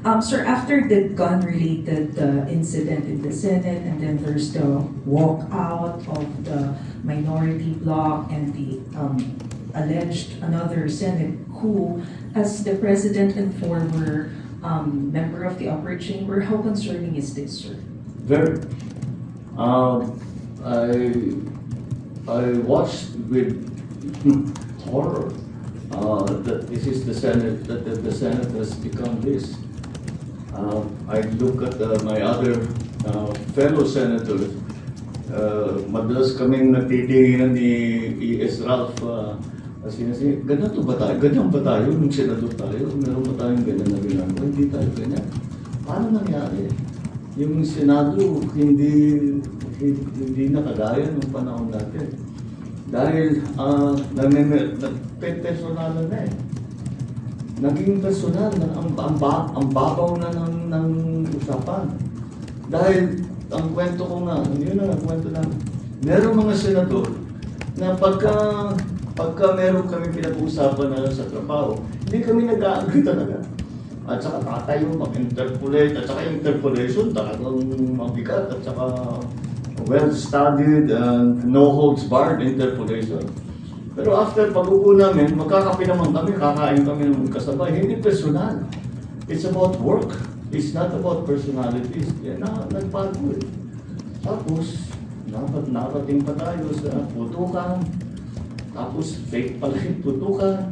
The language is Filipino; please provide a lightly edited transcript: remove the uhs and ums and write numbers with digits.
Sir, after the gun-related incident in the Senate, and then there's the walkout of the minority bloc and the alleged another Senate coup, as the President and former member of the upper chamber, how concerning is this, sir? Very. I watched with horror that this is the Senate, that the Senate has become this. I look at my other fellow senators. Madalas kaming nagtitinginan ni E.S. Ralph kasi ganito ba tayo? Ganyan ba tayo nung senador tayo? Meron ba tayong ganyan na ginagawa? Hindi tayo ganyan. Paano nangyari? Yung Senado hindi na kagaya nung panahon natin. Dahil nagpe-personalan na eh. Naging personal, ang babaw na ng usapan. Dahil ang kwento ko nga, yun na, kwento na, meron mga senador na pagka meron kami pinag-uusapan na sa trabaho, hindi kami nag-agree talaga. At saka tatayo, mag-interpolate, at saka yung interpolation talagang mabigat, at saka well-studied and no-holds-barred interpolation. Pero after pag-upo namin, magkakape naman kami, kakain kami ng kasabay. Hindi personal. It's about work. It's not about personalities. Yan na, nagbago eh. Tapos, napating pa tayo sa putukan. Tapos, fake pala yung putukan.